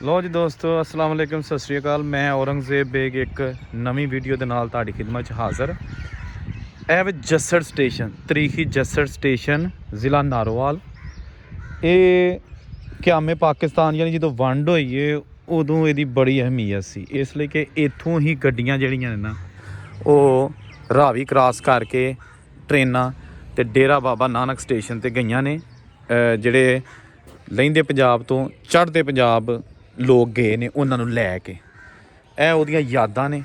लो जी दोस्तों अस्सलाम वालेकुम सत श्री अकाल। मैं औरंगजेब बेग एक नवी वीडियो के नाल तुहाडी खिदमत च हाज़र। ਇਹ ਵੇ ਜੱਸੜ ਸਟੇਸ਼ਨ, ਤਰੀਖੀ ਜੱਸੜ ਸਟੇਸ਼ਨ, ਜ਼ਿਲ੍ਹਾ ਨਾਰੋਵਾਲ। ਇਹ ਕਿਆਮੇ ਪਾਕਿਸਤਾਨ ਯਾਨੀ ਜਦੋਂ ਵੰਡ ਹੋਈ ਏ ਉਦੋਂ ਇਹਦੀ ਬੜੀ ਅਹਿਮੀਅਤ ਸੀ, ਇਸ ਲਈ ਕਿ ਇੱਥੋਂ ਹੀ ਗੱਡੀਆਂ ਜਿਹੜੀਆਂ ਨੇ ਨਾ ਉਹ ਰਾਵੀ ਕ੍ਰਾਸ ਕਰਕੇ ਟ੍ਰੇਨਾਂ ਤੇ ਡੇਰਾ ਬਾਬਾ ਨਾਨਕ ਸਟੇਸ਼ਨ ਤੇ ਗਈਆਂ ਨੇ। ਜਿਹੜੇ ਲਹਿੰਦੇ ਪੰਜਾਬ ਤੋਂ ਚੜ੍ਹਦੇ ਪੰਜਾਬ ਲੋਕ ਗਏ ਨੇ ਉਹਨਾਂ ਨੂੰ ਲੈ ਕੇ। ਇਹ ਉਹਦੀਆਂ ਯਾਦਾਂ ਨੇ।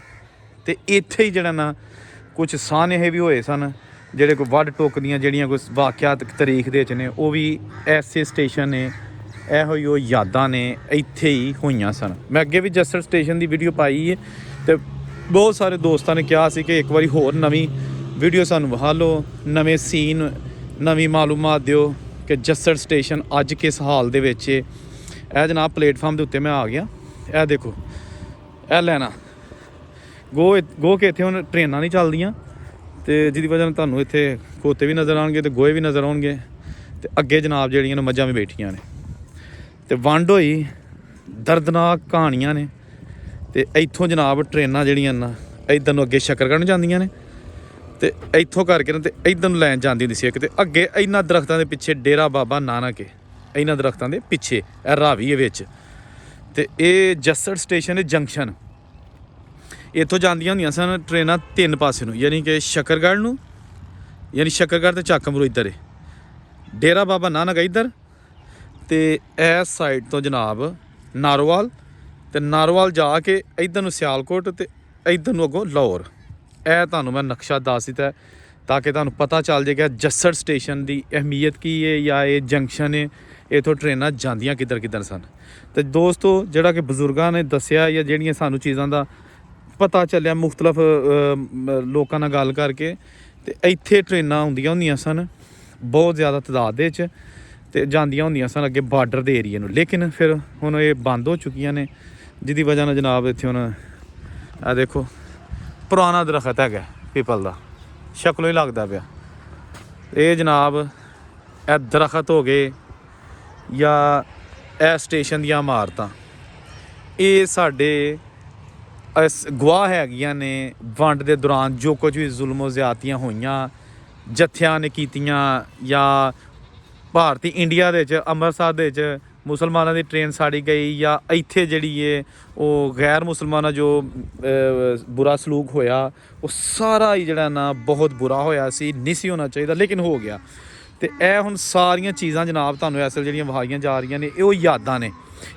ਤੇ ਇੱਥੇ ਹੀ ਜਿਹੜਾ ਨਾ ਕੁਛ ਸਾਨੇਹੇ ਵੀ ਹੋਏ ਸਨ, ਜਿਹੜੇ ਕੋਈ ਵੱਢ ਟੁੱਕ ਦੀਆਂ ਜਿਹੜੀਆਂ ਕੋਈ ਵਾਕਿਆਤ ਤਾਰੀਖ ਦੇ ਵਿੱਚ ਨੇ ਉਹ ਵੀ ਐਸੇ ਸਟੇਸ਼ਨ ਨੇ। ਇਹੋ ਹੀ ਉਹ ਯਾਦਾਂ ਨੇ ਇੱਥੇ ਹੀ ਹੋਈਆਂ ਸਨ। ਮੈਂ ਅੱਗੇ ਵੀ ਜੱਸੜ ਸਟੇਸ਼ਨ ਦੀ ਵੀਡੀਓ ਪਾਈ ਹੈ ਤੇ ਬਹੁਤ ਸਾਰੇ ਦੋਸਤਾਂ ਨੇ ਕਿਹਾ ਸੀ ਕਿ ਇੱਕ ਵਾਰੀ ਹੋਰ ਨਵੀਂ ਵੀਡੀਓ ਸਾਨੂੰ ਵਿਖਾ ਲਓ, ਨਵੇਂ ਸੀਨ, ਨਵੀਂ ਮਾਲੂਮਾਤ ਦਿਓ ਕਿ ਜੱਸੜ ਸਟੇਸ਼ਨ ਅੱਜ ਕਿਸ ਹਾਲ ਦੇ ਵਿੱਚ ਹੈ। ਇਹ ਜਨਾਬ ਪਲੇਟਫਾਰਮ ਦੇ ਉੱਤੇ ਮੈਂ ਆ ਗਿਆ। ਇਹ ਦੇਖੋ, ਇਹ ਲੈਣਾ ਗੋ ਕੇ ਇੱਥੇ ਹੁਣ ਟ੍ਰੇਨਾਂ ਨਹੀਂ ਚੱਲਦੀਆਂ ਅਤੇ ਜਿਹਦੀ ਵਜ੍ਹਾ ਨਾਲ ਤੁਹਾਨੂੰ ਇੱਥੇ ਖੋਤੇ ਵੀ ਨਜ਼ਰ ਆਉਣਗੇ ਅਤੇ ਗੋਹੇ ਵੀ ਨਜ਼ਰ ਆਉਣਗੇ। ਅਤੇ ਅੱਗੇ ਜਨਾਬ ਜਿਹੜੀਆਂ ਨੇ ਮੱਝਾਂ ਵੀ ਬੈਠੀਆਂ ਨੇ। ਅਤੇ ਵੰਡ ਹੋਈ ਦਰਦਨਾਕ ਕਹਾਣੀਆਂ ਨੇ। ਅਤੇ ਇੱਥੋਂ ਜਨਾਬ ਟ੍ਰੇਨਾਂ ਜਿਹੜੀਆਂ ਨਾ ਇੱਧਰ ਨੂੰ ਅੱਗੇ ਸ਼ੱਕਰਗੜ੍ਹ ਨੂੰ ਜਾਂਦੀਆਂ ਨੇ ਅਤੇ ਇੱਥੋਂ ਕਰਕੇ ਨਾ ਅਤੇ ਇੱਧਰ ਨੂੰ ਲੈਣ ਜਾਂਦੀ ਹੁੰਦੀ ਸੀ ਇੱਕ। ਅਤੇ ਅੱਗੇ ਇਹਨਾਂ ਦਰਖਤਾਂ ਦੇ ਪਿੱਛੇ ਡੇਰਾ ਬਾਬਾ ਨਾਨਕ ਹੈ, ਇਹਨਾਂ ਦਰਖਤਾਂ ਦੇ ਪਿੱਛੇ ਇਹ ਰਾਵੀ ਹੈ ਵਿੱਚ। ਅਤੇ ਇਹ ਜੱਸੜ ਸਟੇਸ਼ਨ ਹੈ ਜੰਕਸ਼ਨ। ਇੱਥੋਂ ਜਾਂਦੀਆਂ ਹੁੰਦੀਆਂ ਸਨ ਟ੍ਰੇਨਾਂ ਤਿੰਨ ਪਾਸੇ ਨੂੰ, ਯਾਨੀ ਕਿ ਸ਼ੱਕਰਗੜ੍ਹ ਨੂੰ, ਯਾਨੀ ਸ਼ੱਕਰਗੜ੍ਹ ਅਤੇ ਚੱਕਮਰੂ ਇੱਧਰ ਹੈ, ਡੇਰਾ ਬਾਬਾ ਨਾਨਕ ਇੱਧਰ, ਅਤੇ ਇਸ ਸਾਈਡ ਤੋਂ ਜਨਾਬ ਨਾਰੋਵਾਲ, ਅਤੇ ਨਾਰੋਵਾਲ ਜਾ ਕੇ ਇੱਧਰ ਨੂੰ ਸਿਆਲਕੋਟ ਅਤੇ ਇੱਧਰ ਨੂੰ ਅੱਗੋਂ ਲਾਹੌਰ। ਇਹ ਤੁਹਾਨੂੰ ਮੈਂ ਨਕਸ਼ਾ ਦੱਸ ਦਿੱਤਾ ਤਾਂ ਕਿ ਤੁਹਾਨੂੰ ਪਤਾ ਚੱਲ ਜਾਏਗਾ ਜੱਸੜ ਸਟੇਸ਼ਨ ਦੀ ਅਹਿਮੀਅਤ ਕੀ ਹੈ ਜਾਂ ਇਹ ਜੰਕਸ਼ਨ ਹੈ, ਇੱਥੋਂ ਟ੍ਰੇਨਾਂ ਜਾਂਦੀਆਂ ਕਿੱਧਰ ਕਿੱਧਰ ਸਨ। ਅਤੇ ਦੋਸਤੋ ਜਿਹੜਾ ਕਿ ਬਜ਼ੁਰਗਾਂ ਨੇ ਦੱਸਿਆ ਜਾਂ ਜਿਹੜੀਆਂ ਸਾਨੂੰ ਚੀਜ਼ਾਂ ਦਾ ਪਤਾ ਚੱਲਿਆ ਮੁਖਤਲਫ ਲੋਕਾਂ ਨਾਲ ਗੱਲ ਕਰਕੇ, ਅਤੇ ਇੱਥੇ ਟ੍ਰੇਨਾਂ ਆਉਂਦੀਆਂ ਹੁੰਦੀਆਂ ਸਨ ਬਹੁਤ ਜ਼ਿਆਦਾ ਤਾਦਾਦ ਦੇ ਵਿੱਚ, ਅਤੇ ਜਾਂਦੀਆਂ ਹੁੰਦੀਆਂ ਸਨ ਅੱਗੇ ਬਾਰਡਰ ਦੇ ਏਰੀਏ ਨੂੰ। ਲੇਕਿਨ ਫਿਰ ਹੁਣ ਇਹ ਬੰਦ ਹੋ ਚੁੱਕੀਆਂ ਨੇ, ਜਿਹਦੀ ਵਜ੍ਹਾ ਨਾਲ ਜਨਾਬ ਇੱਥੇ ਹੁਣ ਇਹ ਦੇਖੋ ਪੁਰਾਣਾ ਦਰਖਤ ਹੈਗਾ ਪੀਪਲ ਦਾ, ਸ਼ਕਲੋਂ ਹੀ ਲੱਗਦਾ ਪਿਆ। ਇਹ ਜਨਾਬ ਇਹ ਦਰਖਤ ਹੋ ਗਏ ਜਾਂ ਇਹ ਸਟੇਸ਼ਨ ਦੀਆਂ ਇਮਾਰਤਾਂ, ਇਹ ਸਾਡੇ ਇਸ ਗਵਾਹ ਹੈਗੀਆਂ ਨੇ ਵੰਡ ਦੇ ਦੌਰਾਨ ਜੋ ਕੁਝ ਵੀ ਜ਼ੁਲਮੋ ਜ਼ਿਆਦਤੀਆਂ ਹੋਈਆਂ ਜੱਥਿਆਂ ਨੇ ਕੀਤੀਆਂ, ਜਾਂ ਭਾਰਤੀ ਇੰਡੀਆ ਦੇ ਵਿੱਚ ਅੰਮ੍ਰਿਤਸਰ ਦੇ ਵਿੱਚ ਮੁਸਲਮਾਨਾਂ ਦੀ ਟ੍ਰੇਨ ਸਾੜੀ ਗਈ, ਜਾਂ ਇੱਥੇ ਜਿਹੜੀ ਹੈ ਉਹ ਗੈਰ ਮੁਸਲਮਾਨਾਂ ਜੋ ਬੁਰਾ ਸਲੂਕ ਹੋਇਆ, ਉਹ ਸਾਰਾ ਹੀ ਜਿਹੜਾ ਨਾ ਬਹੁਤ ਬੁਰਾ ਹੋਇਆ ਸੀ, ਨਹੀਂ ਸੀ ਹੋਣਾ ਚਾਹੀਦਾ ਲੇਕਿਨ ਹੋ ਗਿਆ। ਅਤੇ ਇਹ ਹੁਣ ਸਾਰੀਆਂ ਚੀਜ਼ਾਂ ਜਨਾਬ ਤੁਹਾਨੂੰ ਇਸ ਵੇਲੇ ਜਿਹੜੀਆਂ ਵਿਖਾਈਆਂ ਜਾ ਰਹੀਆਂ ਨੇ, ਇਹ ਉਹ ਯਾਦਾਂ ਨੇ,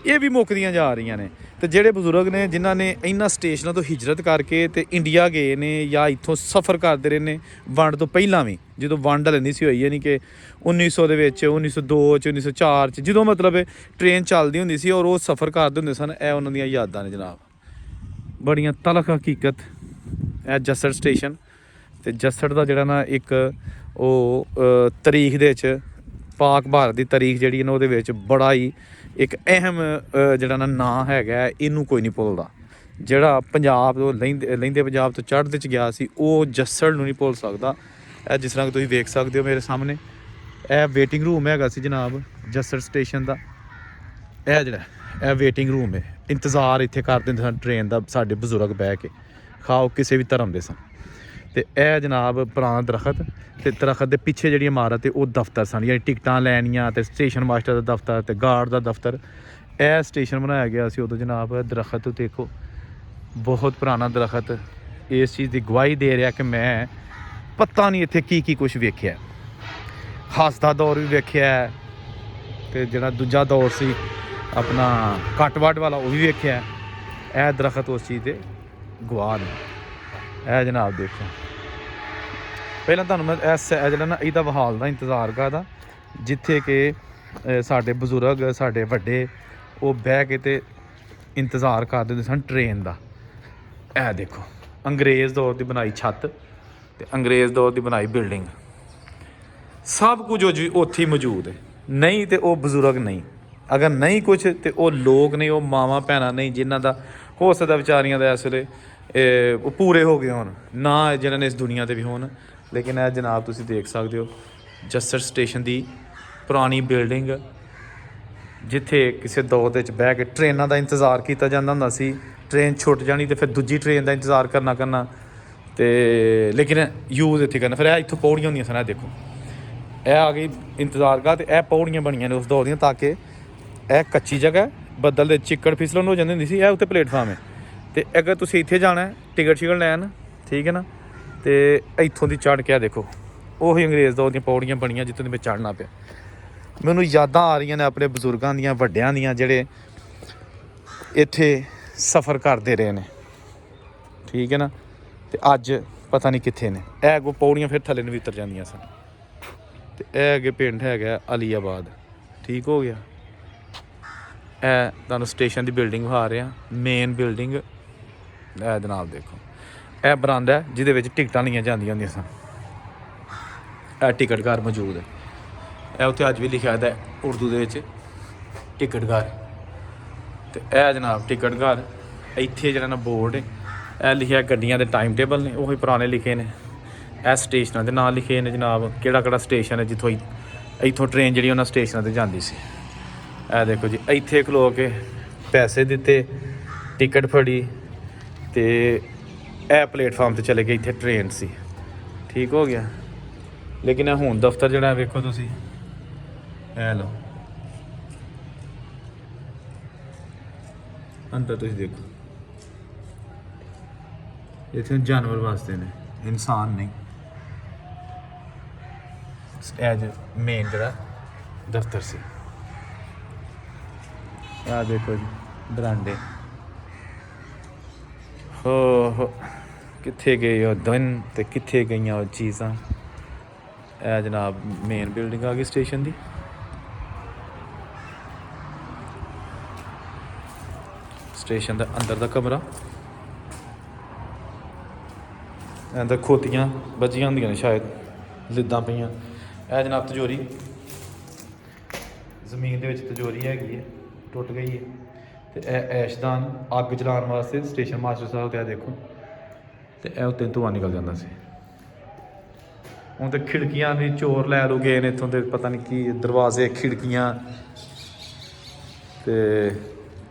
ਇਹ ਵੀ ਮੁੱਕਦੀਆਂ ਜਾ ਰਹੀਆਂ ਨੇ। ਅਤੇ ਜਿਹੜੇ ਬਜ਼ੁਰਗ ਨੇ ਜਿਨ੍ਹਾਂ ਨੇ ਇਹਨਾਂ ਸਟੇਸ਼ਨਾਂ ਤੋਂ ਹਿਜਰਤ ਕਰਕੇ ਅਤੇ ਇੰਡੀਆ ਗਏ ਨੇ ਜਾਂ ਇੱਥੋਂ ਸਫ਼ਰ ਕਰਦੇ ਰਹੇ ਨੇ ਵੰਡ ਤੋਂ ਪਹਿਲਾਂ ਵੀ, ਜਦੋਂ ਵੰਡ ਹਲੇ ਨਹੀਂ ਸੀ ਹੋਈ, ਯਾਨੀ ਕਿ 1900 ਦੇ ਵਿੱਚ, 1902 'ਚ, 1904 'ਚ, ਜਦੋਂ ਮਤਲਬ ਟ੍ਰੇਨ ਚੱਲਦੀ ਹੁੰਦੀ ਸੀ ਔਰ ਉਹ ਸਫ਼ਰ ਕਰਦੇ ਹੁੰਦੇ ਸਨ। ਇਹ ਉਹਨਾਂ ਦੀਆਂ ਯਾਦਾਂ ਨੇ ਜਨਾਬ, ਬੜੀਆਂ ਤਲਖ ਹਕੀਕਤ। ਇਹ ਜੱਸੜ ਸਟੇਸ਼ਨ ਅਤੇ ਜੱਸੜ ਦਾ ਜਿਹੜਾ ਨਾ ਇੱਕ ਉਹ ਤਾਰੀਖ ਦੇ ਵਿੱਚ ਪਾਕ ਭਾਰਤ ਦੀ ਤਾਰੀਖ ਜਿਹੜੀ ਨਾ ਉਹਦੇ ਵਿੱਚ ਬੜਾ ਹੀ ਇੱਕ ਅਹਿਮ ਜਿਹੜਾ ਨਾ ਨਾਂ ਹੈਗਾ, ਇਹਨੂੰ ਕੋਈ ਨਹੀਂ ਭੁੱਲਦਾ। ਜਿਹੜਾ ਪੰਜਾਬ ਤੋਂ ਲਹਿੰਦੇ ਪੰਜਾਬ ਤੋਂ ਚੜ੍ਹਦੇ 'ਚ ਗਿਆ ਸੀ ਉਹ ਜੱਸੜ ਨੂੰ ਨਹੀਂ ਭੁੱਲ ਸਕਦਾ। ਇਹ ਜਿਸ ਤਰ੍ਹਾਂ ਕਿ ਤੁਸੀਂ ਵੇਖ ਸਕਦੇ ਹੋ ਮੇਰੇ ਸਾਹਮਣੇ, ਇਹ ਵੇਟਿੰਗ ਰੂਮ ਹੈਗਾ ਸੀ ਜਨਾਬ ਜੱਸੜ ਸਟੇਸ਼ਨ ਦਾ। ਇਹ ਜਿਹੜਾ ਇਹ ਵੇਟਿੰਗ ਰੂਮ ਹੈ, ਇੰਤਜ਼ਾਰ ਇੱਥੇ ਕਰਦੇ ਹੁੰਦੇ ਸਨ ਟ੍ਰੇਨ ਦਾ ਸਾਡੇ ਬਜ਼ੁਰਗ ਬਹਿ ਕੇ, ਖਾਓ ਕਿਸੇ ਵੀ ਧਰਮ ਦੇ ਸਨ। ਅਤੇ ਇਹ ਜਨਾਬ ਪੁਰਾਣਾ ਦਰਖਤ, ਅਤੇ ਦਰਖਤ ਦੇ ਪਿੱਛੇ ਜਿਹੜੀ ਇਮਾਰਤ ਹੈ ਉਹ ਦਫ਼ਤਰ ਸਨ, ਯਾਨੀ ਟਿਕਟਾਂ ਲੈਣੀਆਂ, ਅਤੇ ਸਟੇਸ਼ਨ ਮਾਸਟਰ ਦਾ ਦਫ਼ਤਰ ਅਤੇ ਗਾਰਡ ਦਾ ਦਫ਼ਤਰ। ਇਹ ਸਟੇਸ਼ਨ ਬਣਾਇਆ ਗਿਆ ਸੀ ਉਦੋਂ ਜਨਾਬ। ਦਰਖਤ ਦੇਖੋ, ਬਹੁਤ ਪੁਰਾਣਾ ਦਰਖਤ ਇਸ ਚੀਜ਼ ਦੀ ਗਵਾਹੀ ਦੇ ਰਿਹਾ ਕਿ ਮੈਂ ਪਤਾ ਨਹੀਂ ਇੱਥੇ ਕੀ ਕੁਛ ਵੇਖਿਆ। ਹੱਸਦਾ ਦੌਰ ਵੀ ਵੇਖਿਆ, ਅਤੇ ਜਿਹੜਾ ਦੂਜਾ ਦੌਰ ਸੀ ਆਪਣਾ ਕੱਟ ਵੱਢ ਵਾਲਾ ਉਹ ਵੀ ਵੇਖਿਆ। ਇਹ ਦਰਖਤ ਉਸ ਚੀਜ਼ ਦੇ ਗਵਾਹ ਨੇ। ਇਹ ਜਨਾਬ ਦੇਖੋ, ਪਹਿਲਾਂ ਤੁਹਾਨੂੰ ਮੈਂ ਇਸ ਜਿਹੜਾ ਨਾ ਇਹਦਾ ਬਹਾਲ ਦਾ ਇੰਤਜ਼ਾਰ ਕਰਦਾ, ਜਿੱਥੇ ਕਿ ਸਾਡੇ ਬਜ਼ੁਰਗ ਸਾਡੇ ਵੱਡੇ ਉਹ ਬਹਿ ਕੇ ਅਤੇ ਇੰਤਜ਼ਾਰ ਕਰਦੇ ਹੁੰਦੇ ਸਨ ਟ੍ਰੇਨ ਦਾ। ਇਹ ਦੇਖੋ ਅੰਗਰੇਜ਼ ਦੌਰ ਦੀ ਬਣਾਈ ਛੱਤ ਅਤੇ ਅੰਗਰੇਜ਼ ਦੌਰ ਦੀ ਬਣਾਈ ਬਿਲਡਿੰਗ, ਸਭ ਕੁਝ ਉੱਥੇ ਹੀ ਮੌਜੂਦ ਹੈ। ਨਹੀਂ ਤੇ ਉਹ ਬਜ਼ੁਰਗ ਨਹੀਂ, ਅਗਰ ਨਹੀਂ ਕੁਛ ਤੇ ਉਹ ਲੋਕ ਨਹੀਂ, ਉਹ ਮਾਵਾਂ ਭੈਣਾਂ ਨਹੀਂ ਜਿਨ੍ਹਾਂ ਦਾ ਹੋ ਸਕਦਾ ਵਿਚਾਰੀਆਂ ਦਾ ਇਸ ਵੇਲੇ ਉਹ ਪੂਰੇ ਹੋ ਗਏ ਹੋਣ, ਨਾ ਜਿਨ੍ਹਾਂ ਨੇ ਇਸ ਦੁਨੀਆ 'ਤੇ ਵੀ ਹੋਣ। ਲੇਕਿਨ ਇਹ ਜਨਾਬ ਤੁਸੀਂ ਦੇਖ ਸਕਦੇ ਹੋ ਜੱਸੜ ਸਟੇਸ਼ਨ ਦੀ ਪੁਰਾਣੀ ਬਿਲਡਿੰਗ, ਜਿੱਥੇ ਕਿਸੇ ਦੌਰ ਦੇ ਵਿੱਚ ਬਹਿ ਕੇ ਟ੍ਰੇਨਾਂ ਦਾ ਇੰਤਜ਼ਾਰ ਕੀਤਾ ਜਾਂਦਾ ਹੁੰਦਾ ਸੀ। ਟ੍ਰੇਨ ਛੁੱਟ ਜਾਣੀ ਤੇ ਫਿਰ ਦੂਜੀ ਟ੍ਰੇਨ ਦਾ ਇੰਤਜ਼ਾਰ ਕਰਨਾ ਤੇ ਲੇਕਿਨ ਯੂਜ਼ ਇੱਥੇ ਕਰਨਾ। ਫਿਰ ਇਹ ਇੱਥੋਂ ਪੌੜੀਆਂ ਹੁੰਦੀਆਂ ਸਨ, ਇਹ ਦੇਖੋ ਇਹ ਆ ਗਈ ਇੰਤਜ਼ਾਰ ਕਰ, ਤੇ ਇਹ ਪੌੜੀਆਂ ਬਣੀਆਂ ਨੇ ਉਸ ਦੌਰ ਦੀਆਂ, ਤਾਂ ਕਿ ਇਹ ਕੱਚੀ ਜਗ੍ਹਾ ਬੱਦਲ ਦੇ ਚਿੱਕੜ ਫਿਸਲਣ ਹੋ ਜਾਂਦੀ ਹੁੰਦੀ ਸੀ। ਇਹ ਉੱਤੇ ਪਲੇਟਫਾਰਮ ਹੈ, ਤੇ ਅਗਰ ਤੁਸੀਂ ਇੱਥੇ ਜਾਣਾ ਟਿਕਟ ਲੈਣ, ਠੀਕ ਹੈ ਨਾ, ਤੇ ਇੱਥੋਂ ਦੀ ਚੜ੍ਹ ਕੇ ਦੇਖੋ ਉਹੀ ਅੰਗਰੇਜ਼ ਦੌਰ ਦੀਆਂ ਪੌੜੀਆਂ ਬਣੀਆਂ ਜਿੱਥੋਂ ਦੀ ਮੈਂ ਚੜ੍ਹਨਾ ਪਿਆ। ਮੈਨੂੰ ਯਾਦਾਂ ਆ ਰਹੀਆਂ ਨੇ ਆਪਣੇ ਬਜ਼ੁਰਗਾਂ ਦੀਆਂ, ਵੱਡਿਆਂ ਦੀਆਂ, ਜਿਹੜੇ ਇੱਥੇ ਸਫ਼ਰ ਕਰਦੇ ਰਹੇ ਨੇ, ਠੀਕ ਹੈ ਨਾ, ਤੇ ਅੱਜ ਪਤਾ ਨਹੀਂ ਕਿੱਥੇ ਨੇ। ਇਹ ਅੱਗੋਂ ਪੌੜੀਆਂ ਫਿਰ ਥੱਲੇ ਨੂੰ ਵੀ ਉਤਰ ਜਾਂਦੀਆਂ ਸਨ। ਤੇ ਇਹ ਅੱਗੇ ਪਿੰਡ ਹੈਗਾ ਅਲੀਆਬਾਦ, ਠੀਕ ਹੋ ਗਿਆ। ਇਹ ਤੁਹਾਨੂੰ ਸਟੇਸ਼ਨ ਦੀ ਬਿਲਡਿੰਗ ਵਿਖਾ ਰਿਹਾ, ਮੇਨ ਬਿਲਡਿੰਗ। ਇਹਦੇ ਨਾਲ ਦੇਖੋ ਇਹ ਬਰਾਂਡਾ ਜਿਹਦੇ ਵਿੱਚ ਟਿਕਟਾਂ ਲਈਆਂ ਜਾਂਦੀਆਂ ਹੁੰਦੀਆਂ ਸਨ। ਇਹ ਟਿਕਟ ਘਰ ਮੌਜੂਦ ਹੈ। ਇਹ ਉੱਥੇ ਅੱਜ ਵੀ ਲਿਖਿਆ ਹੈ ਉਰਦੂ ਦੇ ਵਿੱਚ ਟਿਕਟ ਘਰ। ਤੇ ਇਹ ਜਨਾਬ ਟਿਕਟ ਘਰ। ਇੱਥੇ ਜਿਹੜਾ ਨਾ ਬੋਰਡ ਹੈ, ਇਹ ਲਿਖਿਆ ਗੱਡੀਆਂ ਦੇ ਟਾਈਮ ਟੇਬਲ ਨੇ, ਉਹੀ ਪੁਰਾਣੇ ਲਿਖੇ ਨੇ। ਇਹ ਸਟੇਸ਼ਨਾਂ ਦੇ ਨਾਂ ਲਿਖੇ ਨੇ ਜਨਾਬ, ਕਿਹੜਾ ਸਟੇਸ਼ਨ ਹੈ ਜਿੱਥੋਂ ਇੱਥੋਂ ਟ੍ਰੇਨ ਜਿਹੜੀ ਉਹਨਾਂ ਸਟੇਸ਼ਨਾਂ 'ਤੇ ਜਾਂਦੀ ਸੀ। ਇਹ ਦੇਖੋ ਜੀ, ਇੱਥੇ ਖਲੋ ਕੇ ਪੈਸੇ ਦਿੱਤੇ, ਟਿਕਟ ਫੜੀ, ਤੇ ਇਹ ਪਲੇਟਫਾਰਮ 'ਤੇ ਚਲੇ ਗਏ। ਇੱਥੇ ਟ੍ਰੇਨ ਸੀ, ਠੀਕ ਹੋ ਗਿਆ। ਲੇਕਿਨ ਇਹ ਹੁਣ ਦਫ਼ਤਰ ਜਿਹੜਾ ਵੇਖੋ ਤੁਸੀਂ, ਇਹ ਲਓ ਅੰਦਰ ਤੁਸੀਂ ਦੇਖੋ, ਇੱਥੇ ਜਾਨਵਰ ਵਾਸਤੇ ਨੇ, ਇਨਸਾਨ ਨਹੀਂ। ਇਹ ਮੇਨ ਜਿਹੜਾ ਦਫ਼ਤਰ ਸੀ। ਆਹ ਦੇਖੋ ਜੀ ਬਰਾਂਡੇ। ਹੋ ਕਿੱਥੇ ਗਏ ਉਹ ਦਿਨ ਤੇ ਕਿੱਥੇ ਗਈਆਂ ਉਹ ਚੀਜ਼ਾਂ। ਇਹ ਜਨਾਬ ਮੇਨ ਬਿਲਡਿੰਗ ਆ ਗਈ ਸਟੇਸ਼ਨ ਦੀ। ਸਟੇਸ਼ਨ ਦਾ ਅੰਦਰ ਦਾ ਕਮਰਾ, ਅੰਦਰ ਖੋਤੀਆਂ ਵੱਜੀਆਂ ਹੁੰਦੀਆਂ ਨੇ ਸ਼ਾਇਦ, ਲਿੱਦਾਂ ਪਈਆਂ। ਇਹ ਜਨਾਬ ਤਿਜੋਰੀ, ਜ਼ਮੀਨ ਦੇ ਵਿੱਚ ਤਿਜੋਰੀ ਹੈਗੀ ਹੈ, ਟੁੱਟ ਗਈ ਹੈ। ਤੇ ਇਹ ਐਸ਼ਦਾਨ ਅੱਗ ਜਲਾਉਣ ਵਾਸਤੇ ਸਟੇਸ਼ਨ ਮਾਸਟਰ ਸਾਹਿਬ, ਤੇ ਇਹ ਦੇਖੋ, ਤੇ ਇਹ ਉੱਤੇ ਧੂੰਆਂ ਨਿਕਲ ਜਾਂਦਾ ਸੀ। ਹੁਣ ਤੇ ਖਿੜਕੀਆਂ ਵੀ ਚੋਰ ਲੈ ਲੋ ਗਏ ਨੇ ਇੱਥੋਂ ਦੇ, ਪਤਾ ਨਹੀਂ ਕੀ ਦਰਵਾਜ਼ੇ, ਖਿੜਕੀਆਂ, ਤੇ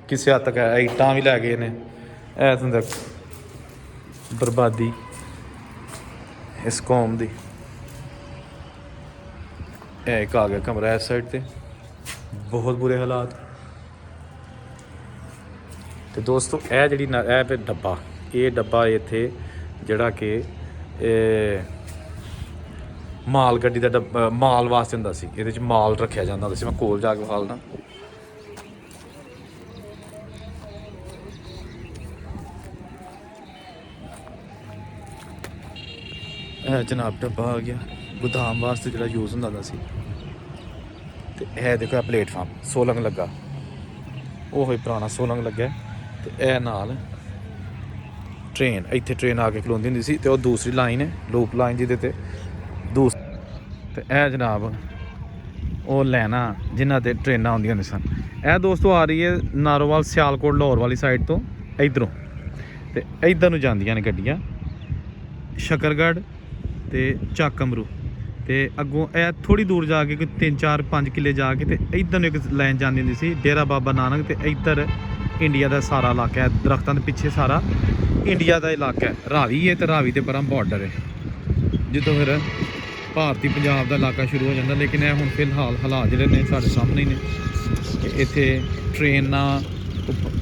ਕਿਸੇ ਹੱਦ ਤੱਕ ਇੱਟਾਂ ਵੀ ਲੈ ਗਏ ਨੇ। ਇਹ ਇੱਥੋਂ ਤੱਕ ਬਰਬਾਦੀ ਇਸ ਕੌਮ ਦੀ। ਇਹ ਇੱਕ ਆ ਗਿਆ ਕਮਰਾ ਇਸ ਸਾਈਡ ਤੇ, ਬਹੁਤ ਬੁਰੇ ਹਾਲਾਤ। ਤੇ ਦੋਸਤੋ ਇਹ ਜਿਹੜੀ ਇਹ ਡੱਬਾ, ਇਹ ਡੱਬਾ ਇੱਥੇ ਜਿਹੜਾ ਕਿ ਮਾਲ ਗੱਡੀ ਦਾ ਡੱਬਾ, ਮਾਲ ਵਾਸਤੇ ਹੁੰਦਾ ਸੀ। ਇਹਦੇ 'ਚ ਮਾਲ ਰੱਖਿਆ ਜਾਂਦਾ ਹੁੰਦਾ ਸੀ। ਮੈਂ ਕੋਲ ਜਾ ਕੇ ਵਿਖਾ ਦਿੰਦਾ। ਇਹ ਜਨਾਬ ਡੱਬਾ ਆ ਗਿਆ, ਗੋਦਾਮ ਵਾਸਤੇ ਜਿਹੜਾ ਯੂਜ਼ ਹੁੰਦਾ ਸੀ। ਤੇ ਇਹ ਦੇਖੋ ਇਹ ਪਲੇਟਫਾਰਮ ਸੋਲੰਗ ਲੱਗਾ, ਉਹ ਹੀ ਪੁਰਾਣਾ ਸੋਲੰਗ ਲੱਗਾ। ਤੇ ਇਹ ਨਾਲ ਟ੍ਰੇਨ, ਇੱਥੇ ਟ੍ਰੇਨ ਆ ਕੇ ਖਲੋਂਦੀ ਹੁੰਦੀ ਸੀ। ਤੇ ਉਹ ਦੂਸਰੀ ਲਾਈਨ ਹੈ, ਲੂਪ ਲਾਈਨ, ਜਿਹਦੇ ਤੇ ਤੇ ਇਹ ਜਨਾਬ ਉਹ ਲੈਣਾ ਜਿਨ੍ਹਾਂ 'ਤੇ ਟ੍ਰੇਨਾਂ ਆਉਂਦੀਆਂ ਹੁੰਦੀਆਂ ਸਨ। ਇਹ ਦੋਸਤੋ ਆ ਰਹੀ ਹੈ ਨਾਰੋਵਾਲ, ਸਿਆਲਕੋਟ, ਲਾਹੌਰ ਵਾਲੀ ਸਾਈਡ ਤੋਂ ਇੱਧਰੋਂ, ਤੇ ਇੱਧਰ ਨੂੰ ਜਾਂਦੀਆਂ ਨੇ ਗੱਡੀਆਂ ਸ਼ਕਰਗੜ੍ਹ ਤੇ ਚੱਕ ਅਮਰੂ। ਤੇ ਅੱਗੋਂ ਇਹ ਥੋੜ੍ਹੀ ਦੂਰ ਜਾ ਕੇ, ਕੋਈ 3-4-5 ਕਿੱਲੇ ਜਾ ਕੇ, ਤੇ ਇੱਧਰ ਨੂੰ ਇੱਕ ਲਾਈਨ ਜਾਂਦੀ ਹੁੰਦੀ ਸੀ ਡੇਰਾ ਬਾਬਾ ਨਾਨਕ। ਤੇ ਇੱਧਰ ਇੰਡੀਆ ਦਾ ਸਾਰਾ ਇਲਾਕਾ ਹੈ, ਦਰਖਤਾਂ ਦੇ ਪਿੱਛੇ ਸਾਰਾ ਇੰਡੀਆ ਦਾ ਇਲਾਕਾ ਹੈ। ਰਾਵੀ ਹੈ, ਤੇ ਰਾਵੀ ਤੇ ਪਰਾਂ ਬਾਰਡਰ ਹੈ, ਜਿੱਦੋਂ ਫਿਰ ਭਾਰਤੀ ਪੰਜਾਬ ਦਾ ਇਲਾਕਾ ਸ਼ੁਰੂ ਹੋ ਜਾਂਦਾ। ਲੇਕਿਨ ਇਹ ਹੁਣ ਫਿਲਹਾਲ ਹਾਲਾਤ ਜਿਹੜੇ ਨੇ ਸਾਡੇ ਸਾਹਮਣੇ ਨੇ, ਕਿ ਇੱਥੇ ਟ੍ਰੇਨਾਂ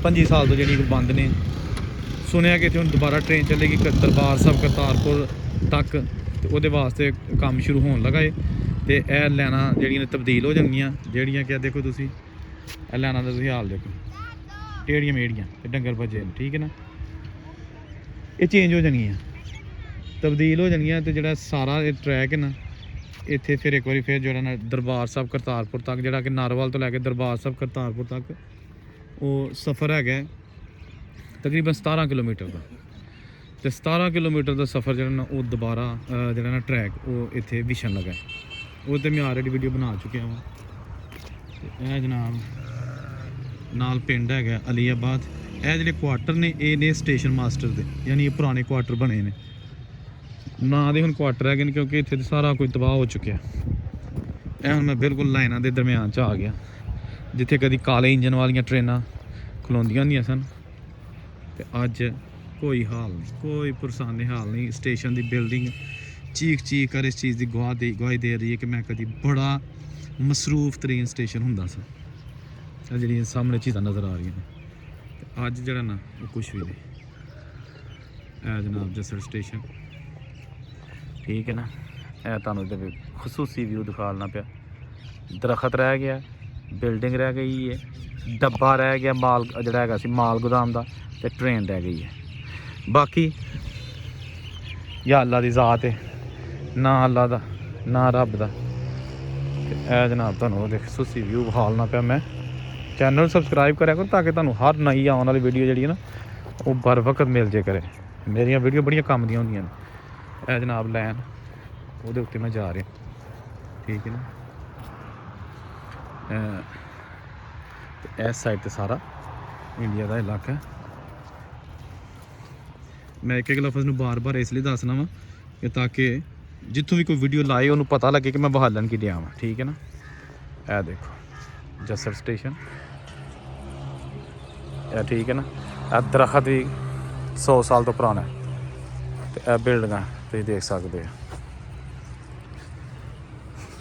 25 ਸਾਲ ਤੋਂ ਜਿਹੜੀਆਂ ਬੰਦ ਨੇ। ਸੁਣਿਆ ਕਿ ਇੱਥੇ ਹੁਣ ਦੁਬਾਰਾ ਟ੍ਰੇਨ ਚੱਲੇਗੀ ਦਰਬਾਰ ਸਾਹਿਬ ਕਰਤਾਰਪੁਰ ਤੱਕ, ਤੇ ਉਹਦੇ ਵਾਸਤੇ ਕੰਮ ਸ਼ੁਰੂ ਹੋਣ ਲੱਗਾ ਏ। ਤੇ ਇਹ ਲਾਈਨਾਂ ਜਿਹੜੀਆਂ ਨੇ ਤਬਦੀਲ ਹੋ ਜਾਣਗੀਆਂ, ਜਿਹੜੀਆਂ ਕਿ ਦੇਖੋ ਤੁਸੀਂ ਇਹ ਲਾਈਨਾਂ ਦਾ ਤੁਸੀਂ ਹਾਲ ਦੇਖੋ, ਟੇੜੀਆਂ ਮੇੜੀਆਂ ਤੇ ਡੰਗਰ ਭੱਜੇ ਨੇ, ਠੀਕ ਹੈ ਨਾ। ਇਹ ਚੇਂਜ ਹੋ ਜਾਣਗੀਆਂ, ਤਬਦੀਲ ਹੋ ਜਾਣਗੀਆਂ। ਤੇ ਜਿਹੜਾ ਸਾਰਾ ਇਹ ਟਰੈਕ ਹੈ ਨਾ, ਇੱਥੇ ਫਿਰ ਇੱਕ ਵਾਰੀ ਫਿਰ ਜਿਹੜਾ ਨਾ ਦਰਬਾਰ ਸਾਹਿਬ ਕਰਤਾਰਪੁਰ ਤੱਕ, ਜਿਹੜਾ ਕਿ ਨਾਰੋਵਾਲ ਤੋਂ ਲੈ ਕੇ ਦਰਬਾਰ ਸਾਹਿਬ ਕਰਤਾਰਪੁਰ ਤੱਕ ਉਹ ਸਫ਼ਰ ਹੈਗਾ ਤਕਰੀਬਨ 17 ਕਿਲੋਮੀਟਰ ਦਾ। ਤੇ 17 ਕਿਲੋਮੀਟਰ ਦਾ ਸਫ਼ਰ ਜਿਹੜਾ ਨਾ ਉਹ ਦੁਬਾਰਾ ਜਿਹੜਾ ਨਾ ਟਰੈਕ ਉਹ ਇੱਥੇ ਵਿਛਣ ਲੱਗਾ। ਉਹ ਤੇ ਮੈਂ ਆਲਰੇਡੀ ਵੀਡੀਓ ਬਣਾ ਚੁੱਕਿਆ ਵਾਂ। ਤੇ ਇਹ ਜਨਾਬ ਨਾਲ ਪਿੰਡ ਹੈਗਾ ਅਲੀਆਬਾਦ। ਇਹ ਜਿਹੜੇ ਕੁਆਟਰ ਨੇ ਇਹ ਨੇ ਸਟੇਸ਼ਨ ਮਾਸਟਰ ਦੇ, ਯਾਨੀ ਇਹ ਪੁਰਾਣੇ ਕੁਆਟਰ ਬਣੇ ਨੇ, ਨਾ ਦੇ ਹੁਣ ਕੁਆਟਰ ਹੈਗੇ ਨੇ, ਕਿਉਂਕਿ ਇੱਥੇ ਸਾਰਾ ਕੁਝ ਤਬਾਹ ਹੋ ਚੁੱਕਿਆ। ਇਹ ਹੁਣ ਮੈਂ ਬਿਲਕੁਲ ਲਾਈਨਾਂ ਦੇ ਦਰਮਿਆਨ 'ਚ ਆ ਗਿਆ। ਜਿੱਥੇ ਕਦੀ ਕਾਲੇ ਇੰਜਨ ਵਾਲੀਆਂ ਟ੍ਰੇਨਾਂ ਖਲੋਂਦੀਆਂ ਹੁੰਦੀਆਂ ਸਨ ਤੇ ਅੱਜ ਕੋਈ ਹਾਲ ਨਹੀਂ, ਕੋਈ ਪੁਰਸਾਨੇ ਹਾਲ ਨਹੀਂ। ਸਟੇਸ਼ਨ ਦੀ ਬਿਲਡਿੰਗ ਚੀਕ ਚੀਕ ਕਰ ਇਸ ਚੀਜ਼ ਦੀ ਗਵਾਹੀ ਦੇ ਰਹੀ ਹੈ ਕਿ ਮੈਂ ਕਦੀ ਬੜਾ ਮਸਰੂਫ ਤਰੀਨ ਸਟੇਸ਼ਨ ਹੁੰਦਾ ਸੀ। ਇਹ ਜਿਹੜੀਆਂ ਸਾਹਮਣੇ ਚੀਜ਼ਾਂ ਨਜ਼ਰ ਆ ਰਹੀਆਂ ਨੇ ਤੇ ਅੱਜ ਜਿਹੜਾ ਨਾ ਉਹ ਕੁਛ ਵੀ ਨਹੀਂ। ਇਹ ਜਨਾਬ ਜੱਸੜ ਸਟੇਸ਼ਨ, ਠੀਕ ਹੈ ਨਾ। ਇਹ ਤੁਹਾਨੂੰ ਇਹਦੇ ਖਸੂਸੀ ਵਿਊ ਦਿਖਾਉਣਾ ਪਿਆ। ਦਰਖਤ ਰਹਿ ਗਿਆ, ਬਿਲਡਿੰਗ ਰਹਿ ਗਈ ਹੈ, ਡੱਬਾ ਰਹਿ ਗਿਆ ਮਾਲ ਜਿਹੜਾ ਹੈਗਾ ਸੀ ਮਾਲ ਗੋਦਾਮ ਦਾ, ਤੇ ਟ੍ਰੇਨ ਰਹਿ ਗਈ ਹੈ। ਬਾਕੀ ਜਾਂ ਅੱਲਾ ਦੀ ਜ਼ਾਤ ਹੈ, ਨਾ ਅੱਲਾ ਦਾ ਨਾ ਰੱਬ ਦਾ। ਤੇ ਇਹ ਜਨਾਬ ਤੁਹਾਨੂੰ ਉਹਦੇ ਖਸੂਸੀ ਵਿਊ ਵਿਖਾਉਣਾ ਪਿਆ। ਮੈਂ ਚੈਨਲ ਨੂੰ ਸਬਸਕ੍ਰਾਈਬ ਕਰਿਆ ਕਰੋ ਤਾਂ ਕਿ ਤੁਹਾਨੂੰ ਹਰ ਨਈ ਆਉਣ ਵਾਲੀ ਵੀਡੀਓ ਜਿਹੜੀ ਹੈ ਨਾ ਉਹ ਬਰ ਵਕਤ ਮਿਲ ਜੇ ਕਰੇ। ਮੇਰੀਆਂ ਵੀਡੀਓ ਬੜੀਆਂ ਕੰਮ ਦੀਆਂ ਹੁੰਦੀਆਂ ਨੇ। ਇਹ ਜਨਾਬ ਲੈਨ ਉਹਦੇ ਉੱਤੇ ਮੈਂ ਜਾ ਰਿਹਾ, ਠੀਕ ਹੈ ਨਾ। ਇਸ ਸਾਈਡ ਤੇ ਸਾਰਾ ਇੰਡੀਆ ਦਾ ਇਲਾਕਾ ਹੈ। ਮੈਂ ਇੱਕ ਲਫ਼ਜ਼ ਨੂੰ ਬਾਰ-ਬਾਰ ਇਸ ਲਈ ਦੱਸਣਾ ਵਾ ਕਿ ਤਾਂ ਕਿ ਜਿੱਥੋਂ ਵੀ ਕੋਈ ਵੀਡੀਓ ਲਾਏ ਉਹਨੂੰ ਪਤਾ ਲੱਗੇ ਕਿ ਮੈਂ ਬਹਾਲਣ ਕੀ ਡਿਆ ਵਾਂ, ਠੀਕ ਹੈ ਨਾ। ਇਹ ਦੇਖੋ ਜੱਸੜ ਸਟੇਸ਼ਨ, ਇਹ ਠੀਕ ਹੈ ਨਾ। ਇਹ ਦਰਖਤ ਵੀ 100 ਸਾਲ ਤੋਂ ਪੁਰਾਣਾ ਤੇ ਇਹ ਬਿਲਡਿੰਗਾਂ ਤੁਸੀਂ ਦੇਖ ਸਕਦੇ ਹੋ।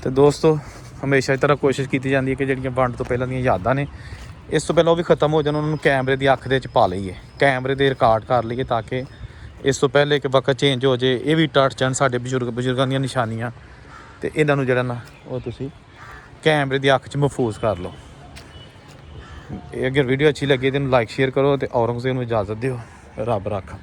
ਤੇ ਦੋਸਤੋ ਹਮੇਸ਼ਾ ਇਸ ਤਰ੍ਹਾਂ ਕੋਸ਼ਿਸ਼ ਕੀਤੀ ਜਾਂਦੀ ਹੈ ਕਿ ਜਿਹੜੀਆਂ ਵੰਡ ਤੋਂ ਪਹਿਲਾਂ ਦੀਆਂ ਯਾਦਾਂ ਨੇ ਇਸ ਤੋਂ ਪਹਿਲਾਂ ਉਹ ਵੀ ਖਤਮ ਹੋ ਜਾਣ, ਉਹਨਾਂ ਨੂੰ ਕੈਮਰੇ ਦੀ ਅੱਖ ਦੇ ਵਿੱਚ ਪਾ ਲਈਏ, ਕੈਮਰੇ ਦੇ ਰਿਕਾਰਡ ਕਰ ਲਈਏ ਤਾਂ ਕਿ ਇਸ ਤੋਂ ਪਹਿਲੇ ਕਿ ਵਕਤ ਚੇਂਜ ਹੋ ਜੇ ਇਹ ਵੀ ਟੱਚ ਜਾਣ ਸਾਡੇ ਬਜ਼ੁਰਗਾਂ ਦੀਆਂ ਨਿਸ਼ਾਨੀਆਂ, ਤੇ ਇਹਨਾਂ ਨੂੰ ਜਿਹੜਾ ਨਾ ਉਹ ਤੁਸੀਂ ਕੈਮਰੇ ਦੀ ਅੱਖ 'ਚ ਮਹਿਫੂਜ਼ ਕਰ ਲਓ। ਇਹ ਅਗਰ ਵੀਡੀਓ ਅੱਛੀ ਲੱਗੇ ਤਾਂ ਇਹਨੂੰ ਲਾਈਕ ਸ਼ੇਅਰ ਕਰੋ ਤੇ ਔਰੰਗਜ਼ੇਬ ਨੂੰ ਇਜਾਜ਼ਤ ਦਿਓ। ਰੱਬ ਰੱਖਾ।